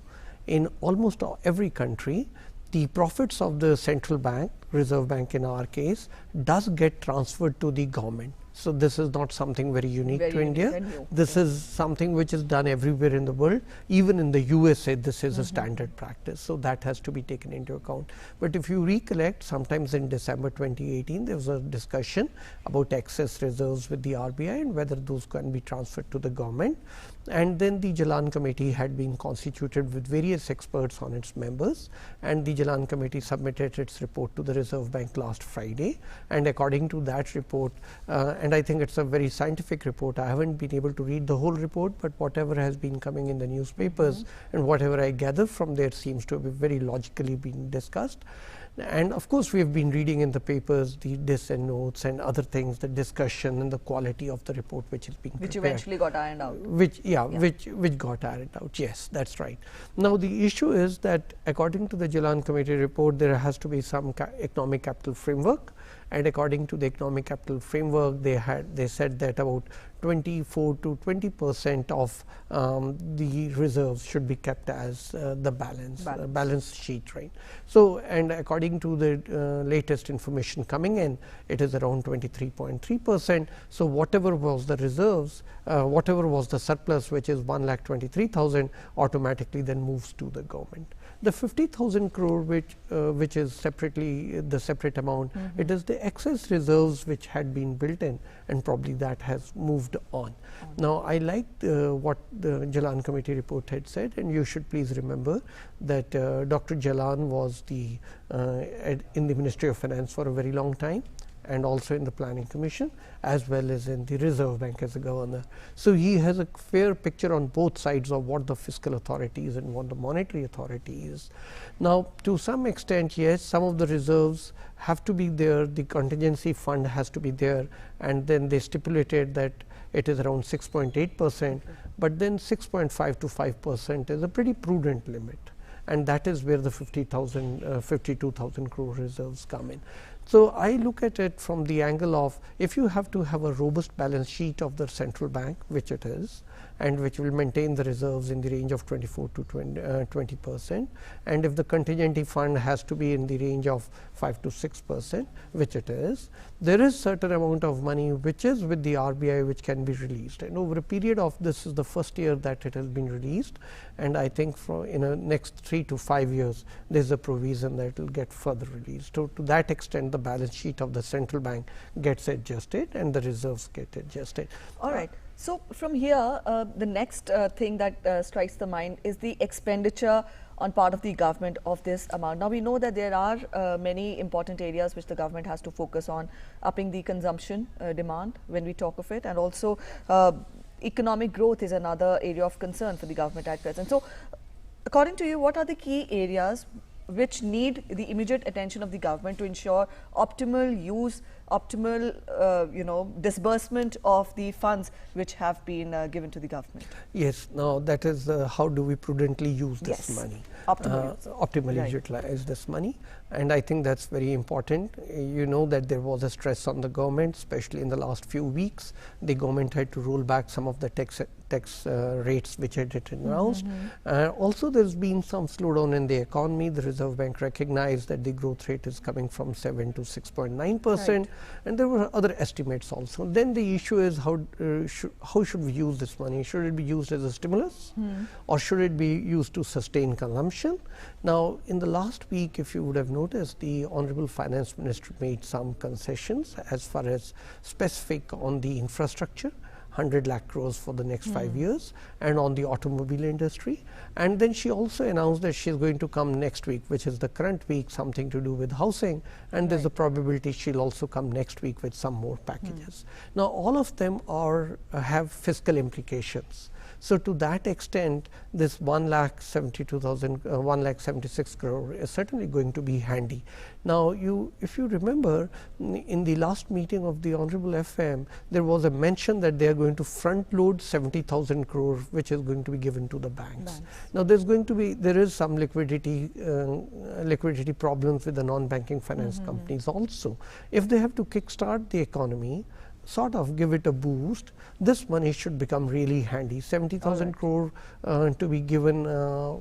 in almost every country, the profits of the central bank, Reserve Bank in our case, does get transferred to the government. So this is not something very unique to India. This is something which is done everywhere in the world. Even in the USA, this is a standard practice. So that has to be taken into account. But if you recollect, sometimes in December 2018, there was a discussion about excess reserves with the RBI and whether those can be transferred to the government. And then the Jalan committee had been constituted with various experts on its members, and the Jalan committee submitted its report to the Reserve Bank last Friday. And according to that report, and I think it's a very scientific report, I haven't been able to read the whole report, but whatever has been coming in the newspapers and whatever I gather from there seems to be very logically being discussed. And of course, we have been reading in the papers the dis and notes and other things, the discussion and the quality of the report which is being prepared. Which eventually got ironed out. Which got ironed out, yes, that's right. Now, the issue is that according to the Jalan committee report, there has to be some economic capital framework, and according to the economic capital framework, they said that about 24 to 20% of the reserves should be kept as the balance sheet, right. So, and according to the latest information coming in, it is around 23.3%. So, whatever was the reserves, whatever was the surplus, which is 1,23,000, automatically then moves to the government. The 50,000 crore, which is separately the separate amount, it is the excess reserves which had been built in, and probably that has moved on. Now, I liked what the Jalan committee report had said, and you should please remember that Dr. Jalan was in the Ministry of Finance for a very long time, and also in the Planning Commission, as well as in the Reserve Bank as a governor. So, he has a fair picture on both sides of what the fiscal authority is and what the monetary authority is. Now, to some extent, yes, some of the reserves have to be there, the contingency fund has to be there, and then they stipulated that it is around 6.8%, but then 6.5 to 5% is a pretty prudent limit, and that is where the 52,000 crore reserves come in. So, I look at it from the angle of, if you have to have a robust balance sheet of the central bank, which it is, and which will maintain the reserves in the range of 24 to 20%, and if the contingency fund has to be in the range of 5 to 6%, which it is, there is certain amount of money which is with the RBI which can be released, and over a period of, this is the first year that it has been released, and I think in the next 3 to 5 years there is a provision that it will get further released. So, to that extent, the balance sheet of the central bank gets adjusted and the reserves get adjusted. All right. So, from here, the next thing that strikes the mind is the expenditure on part of the government of this amount. Now, we know that there are many important areas which the government has to focus on, upping the consumption demand when we talk of it, and also economic growth is another area of concern for the government at present. So, according to you, what are the key areas which need the immediate attention of the government to ensure optimal use, optimal disbursement of the funds which have been given to the government? Yes, now that is how do we prudently use this money, optimally utilize this money, and I think that is very important. You know that there was a stress on the government, especially in the last few weeks. The government had to roll back some of the tax rates which had been announced. Also, there has been some slowdown in the economy. The Reserve Bank recognized that the growth rate is coming from 7 to 6.9%, and there were other estimates also. Then the issue is how should we use this money? Should it be used as a stimulus, or should it be used to sustain consumption? Now, in the last week, if you would have noticed, the Honorable Finance Minister made some concessions as far as specific on the infrastructure, 100 lakh crores for the next 5 years, and on the automobile industry. And then she also announced that she is going to come next week, which is the current week, something to do with housing, and there is a probability she will also come next week with some more packages. Now, all of them have fiscal implications. So, to that extent, this 1,76 crore is certainly going to be handy. Now, if you remember, in the last meeting of the Honorable FM, there was a mention that they are going to front load 70,000 crore, which is going to be given to the banks. Now, there is some liquidity problems with the non-banking finance companies also. If they have to kickstart the economy, sort of give it a boost, this money should become really handy. 70,000 crore to be given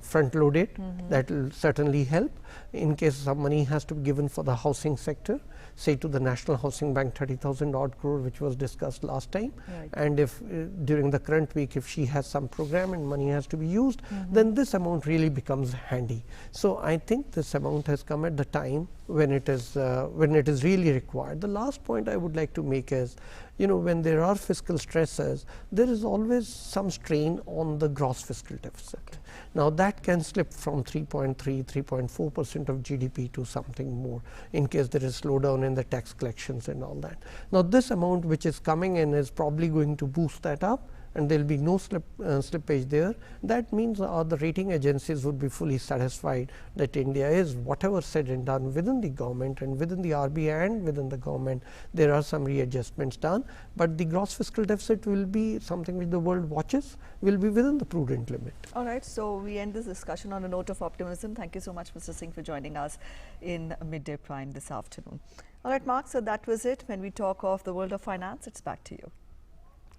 front loaded, that will certainly help. In case some money has to be given for the housing sector, say to the National Housing Bank 30,000 odd crore, which was discussed last time, and if during the current week, if she has some program and money has to be used, then this amount really becomes handy. So, I think this amount has come at the time when it is really required. The last point I would like to make is, when there are fiscal stresses, there is always some strain on the gross fiscal deficit. Now, that can slip from 3.3, 3.4% of GDP to something more in case there is slowdown in the tax collections and all that. Now, this amount which is coming in is probably going to boost that up, and there will be no slippage there. That means the rating agencies would be fully satisfied that India is, whatever said and done within the government and within the RBI and within the government, there are some readjustments done, but the gross fiscal deficit will be something which the world watches, will be within the prudent limit. All right. So, we end this discussion on a note of optimism. Thank you so much, Mr. Singh, for joining us in Midday Prime this afternoon. All right, Mark, so that was it. When we talk of the world of finance, it's back to you.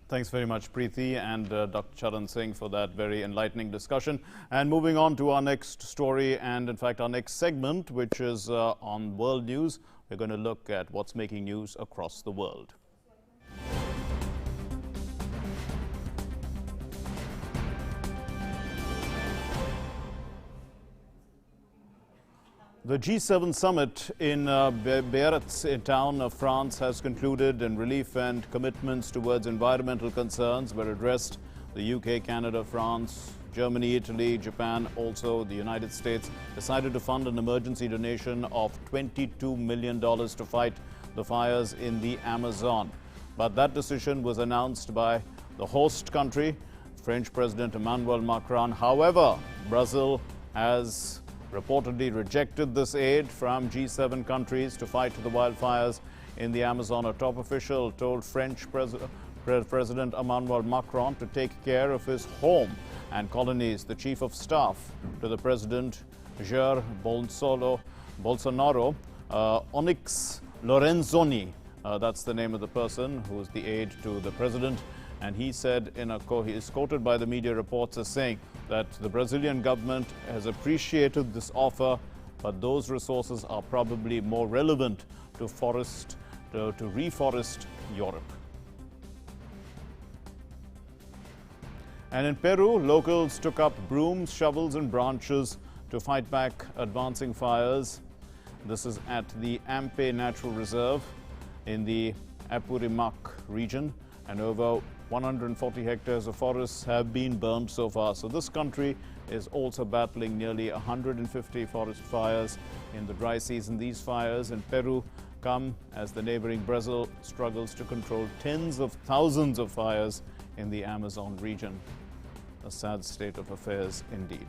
Thanks very much, Preeti, and Dr. Charan Singh for that very enlightening discussion. And moving on to our next story and, in fact, our next segment, which is on world news. We're going to look at what's making news across the world. The G7 summit in Biarritz, a town of France, has concluded, and relief and commitments towards environmental concerns were addressed. The UK, Canada, France, Germany, Italy, Japan, also the United States decided to fund an emergency donation of $22 million to fight the fires in the Amazon. But that decision was announced by the host country, French President Emmanuel Macron. However, Brazil has reportedly rejected this aid from G7 countries to fight the wildfires in the Amazon. A top official told French President Emmanuel Macron to take care of his home and colonies. The chief of staff to the president, Jair Bolsonaro, Onyx Lorenzoni, that's the name of the person who is the aide to the president. And he said he is quoted by the media reports as saying that the Brazilian government has appreciated this offer, but those resources are probably more relevant to reforest Europe. And in Peru, locals took up brooms, shovels and branches to fight back advancing fires. This is at the Ampe Natural Reserve in the Apurimac region, and over 140 hectares of forests have been burned so far. So this country is also battling nearly 150 forest fires in the dry season. These fires in Peru come as the neighboring Brazil struggles to control tens of thousands of fires in the Amazon region. A sad state of affairs indeed.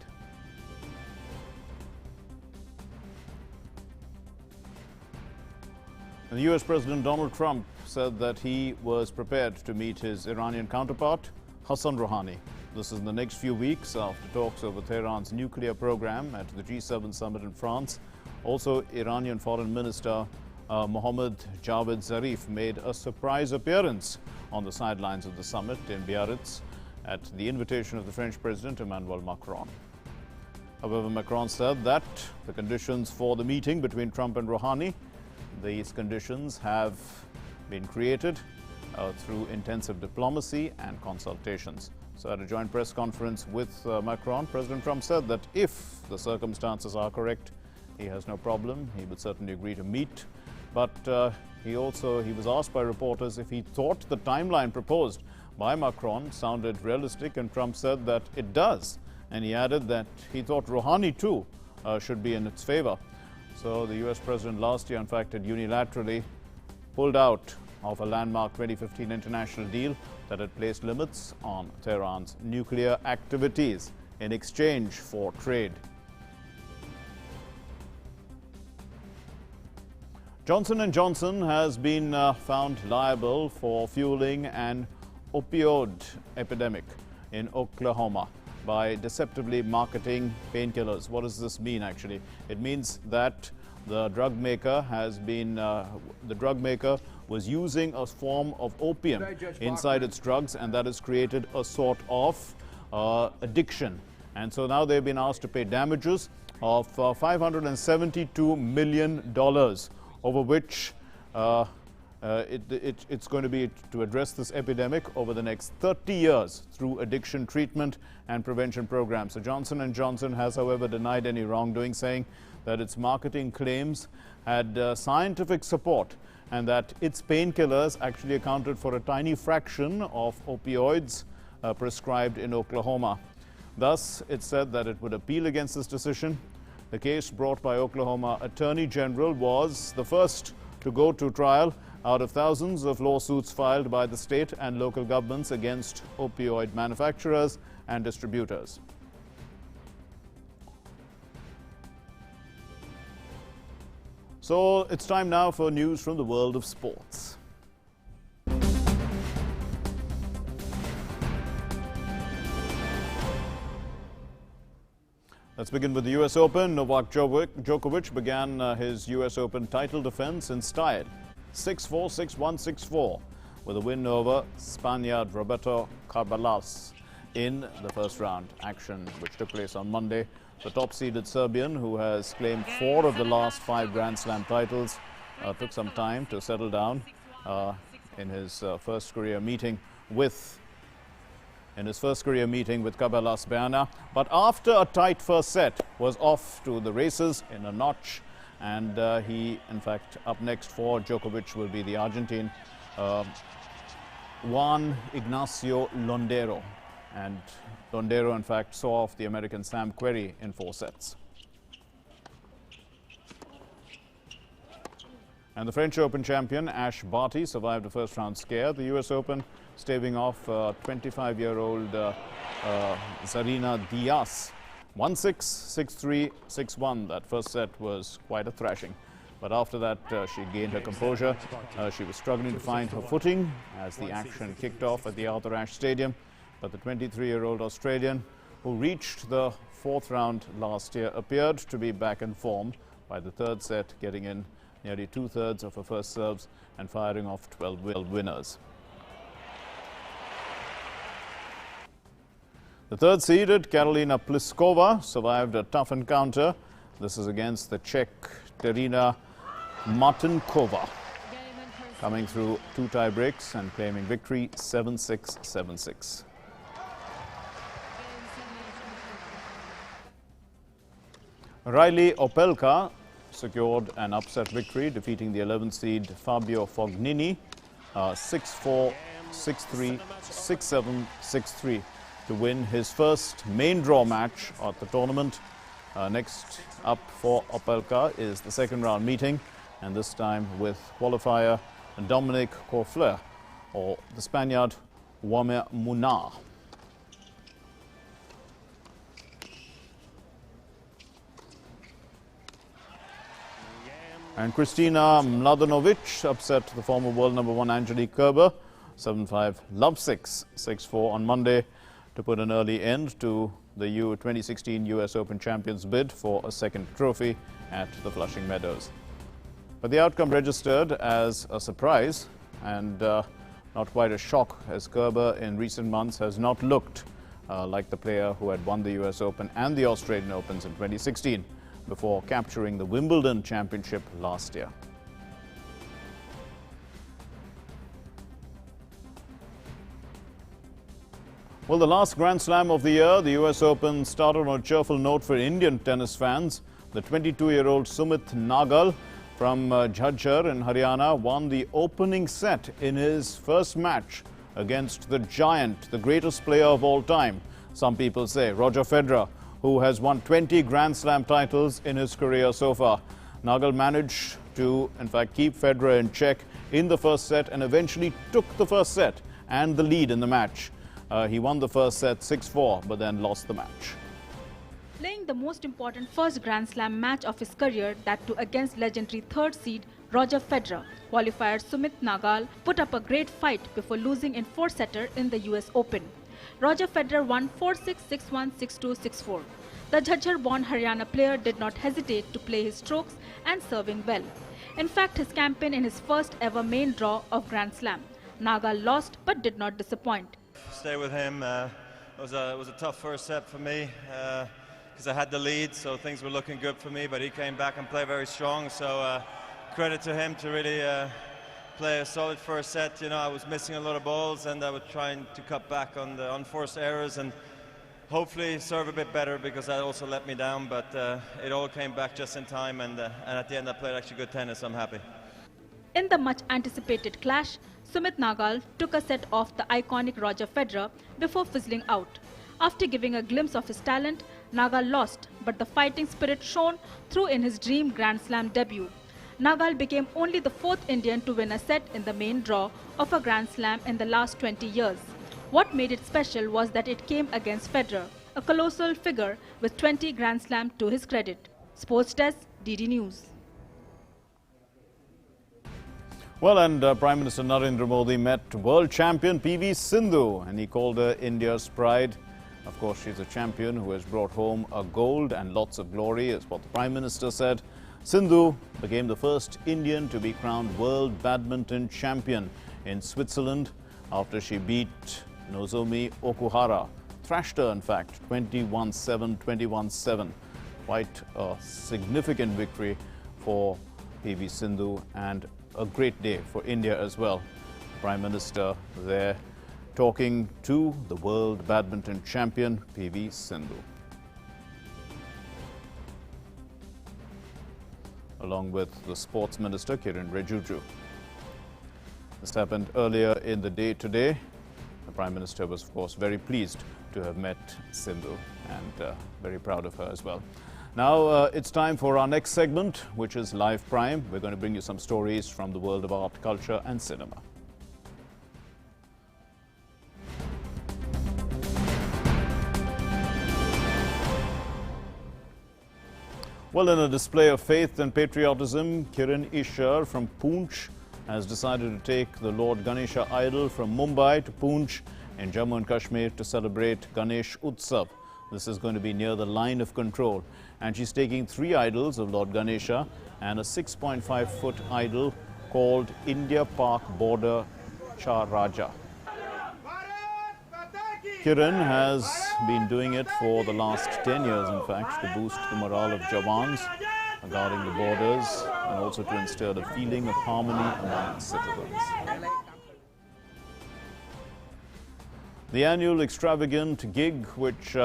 And US President Donald Trump said that he was prepared to meet his Iranian counterpart, Hassan Rouhani. This is in the next few weeks after talks over Tehran's nuclear program at the G7 summit in France. Also, Iranian Foreign Minister Mohammad Javad Zarif made a surprise appearance on the sidelines of the summit in Biarritz at the invitation of the French President Emmanuel Macron. However, Macron said that the conditions for the meeting between Trump and Rouhani, these conditions have been created through intensive diplomacy and consultations. So at a joint press conference with Macron, President Trump said that if the circumstances are correct, he has no problem. He would certainly agree to meet. But he was asked by reporters if he thought the timeline proposed by Macron sounded realistic, and Trump said that it does. And he added that he thought Rouhani too should be in its favor. So the US president last year, in fact, had unilaterally pulled out of a landmark 2015 international deal that had placed limits on Tehran's nuclear activities in exchange for trade. Johnson & Johnson has been found liable for fueling an opioid epidemic in Oklahoma by deceptively marketing painkillers. What does this mean actually? It means that the drug maker was using a form of opium inside its drugs, and that has created a sort of addiction. And so now they've been asked to pay damages of $572 million, over which it's going to be to address this epidemic over the next 30 years through addiction treatment and prevention programs. So Johnson & Johnson has, however, denied any wrongdoing, saying that its marketing claims had scientific support and that its painkillers actually accounted for a tiny fraction of opioids prescribed in Oklahoma. Thus, it said that it would appeal against this decision. The case brought by Oklahoma Attorney General was the first to go to trial out of thousands of lawsuits filed by the state and local governments against opioid manufacturers and distributors. So it's time now for news from the world of sports. Let's begin with the US Open. Novak Djokovic began his US Open title defense in style. 6-4, 6-1, 6-4 with a win over Spaniard Roberto Carballas in the first round action, which took place on Monday. The top-seeded Serbian, who has claimed 4 of the last 5 Grand Slam titles, took some time to settle down in his first career meeting with Carballas Baena. But after a tight first set, was off to the races in a notch, and he, in fact, up next for Djokovic will be the Argentine Juan Ignacio Londero. And Londero, in fact, saw off the American Sam Querrey in 4 sets. And the French Open champion Ash Barty survived a first-round scare. The US Open staving off 25-year-old Zarina Diaz. 1-6, 6-3, 6-1. That first set was quite a thrashing. But after that, she gained her composure. She was struggling to find her footing as the action kicked off at the Arthur Ashe Stadium. But the 23-year-old Australian, who reached the 4th round last year, appeared to be back in form by the 3rd set, getting in nearly 2/3 of her first serves and firing off 12 winners. The 3rd-seeded Karolina Pliskova survived a tough encounter. This is against the Czech Terina Martinkova, coming through 2 tie breaks and claiming victory 7-6, 7-6. Riley Opelka secured an upset victory, defeating the 11th seed Fabio Fognini 6-4, 6-3, 6-7, 6-3 to win his first main draw match at the tournament. Next up for Opelka is the 2nd round meeting, and this time with qualifier Dominic Corfleur, or the Spaniard Wame Munar. And Kristina Mladenovic upset the former world number 1 Angelique Kerber 7-5, love 6, 6-4 on Monday to put an early end to the 2016 US Open champions bid for a 2nd trophy at the Flushing Meadows. But the outcome registered as a surprise and not quite a shock, as Kerber in recent months has not looked like the player who had won the US Open and the Australian Opens in 2016. Before capturing the Wimbledon championship last year. Well, the last Grand Slam of the year, the US Open, started on a cheerful note for Indian tennis fans. The 22-year-old Sumit Nagal from Jhajjar in Haryana won the opening set in his first match against the giant, the greatest player of all time, some people say, Roger Federer, who has won 20 Grand Slam titles in his career so far. Nagal managed to, in fact, keep Federer in check in the first set and eventually took the first set and the lead in the match. He won the first set 6-4, but then lost the match. Playing the most important first Grand Slam match of his career, that too against legendary 3rd seed Roger Federer, qualifier Sumit Nagal put up a great fight before losing in 4-setter in the US Open. Roger Federer won 4-6, 6-1, 6-2, 6-4. The Jhajjar-born Haryana player did not hesitate to play his strokes and serving well. In fact, his campaign in his first ever main draw of Grand Slam. Nagal lost but did not disappoint. Stay with him. It was a tough first set for me because I had the lead, so things were looking good for me, but he came back and played very strong, so credit to him to really play a solid first set. You know, I was missing a lot of balls and I was trying to cut back on the unforced errors and hopefully serve a bit better, because that also let me down, but it all came back just in time, and at the end I played actually good tennis, so I'm happy. In the much anticipated clash, Sumit Nagal took a set off the iconic Roger Federer before fizzling out. After giving a glimpse of his talent, Nagal lost, but the fighting spirit shone through in his dream Grand Slam debut. Nagal became only the 4th Indian to win a set in the main draw of a Grand Slam in the last 20 years. What made it special was that it came against Federer, a colossal figure with 20 Grand Slam to his credit. Sports Desk, DD News. Well, and Prime Minister Narendra Modi met world champion PV Sindhu, and he called her India's pride. Of course, she's a champion who has brought home a gold and lots of glory, is what the Prime Minister said. Sindhu became the first Indian to be crowned World Badminton Champion in Switzerland after she beat Nozomi Okuhara. Thrashed her, in fact, 21-7, 21-7. Quite a significant victory for PV Sindhu and a great day for India as well. The Prime Minister there talking to the World Badminton Champion PV Sindhu. Along with the Sports Minister Kiren Rijiju. This happened earlier in the day today. The Prime Minister was, of course, very pleased to have met Sindhu and very proud of her as well. Now it's time for our next segment, which is Live Prime. We're going to bring you some stories from the world of art, culture and cinema. Well, in a display of faith and patriotism, Kiran Ishar from Poonch has decided to take the Lord Ganesha idol from Mumbai to Poonch in Jammu and Kashmir to celebrate Ganesh Utsav. This is going to be near the line of control. And she's taking 3 idols of Lord Ganesha and a 6.5-foot idol called Ind-Pak Border Cha Raja. Kiran has been doing it for the last 10 years, in fact, to boost the morale of Jawans guarding the borders and also to instill a feeling of harmony among citizens. The annual extravagant gig, which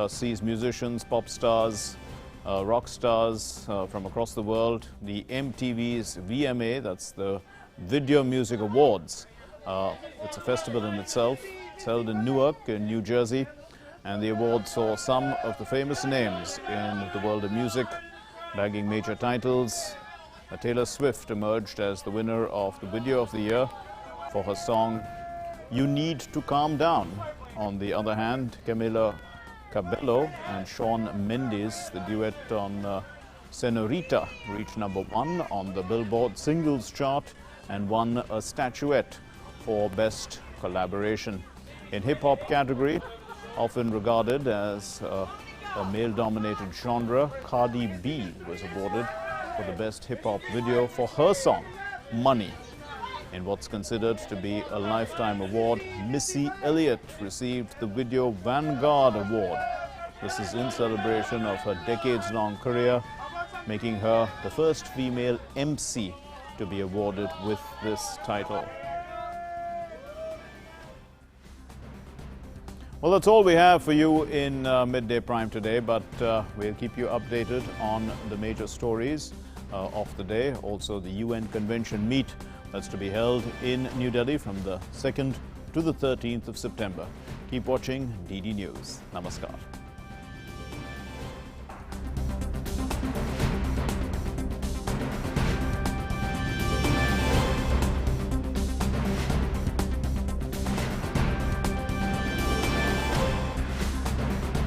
sees musicians, pop stars, rock stars from across the world, the MTV's VMA, that's the Video Music Awards. It's a festival in itself. It's held in Newark, in New Jersey, and the award saw some of the famous names in the world of music bagging major titles. Taylor Swift emerged as the winner of the Video of the Year for her song You Need to Calm Down. On the other hand, Camila Cabello and Shawn Mendes, the duet on Senorita, reached #1 on the Billboard singles chart and won a statuette for Best Collaboration. In hip-hop category, often regarded as a male-dominated genre, Cardi B was awarded for the Best Hip-Hop Video for her song, Money. In what's considered to be a lifetime award, Missy Elliott received the Video Vanguard Award. This is in celebration of her decades-long career, making her the first female MC to be awarded with this title. Well, that's all we have for you in Midday Prime today, but we'll keep you updated on the major stories of the day. Also, the UN Convention meet that's to be held in New Delhi from the 2nd to the 13th of September. Keep watching DD News. Namaskar.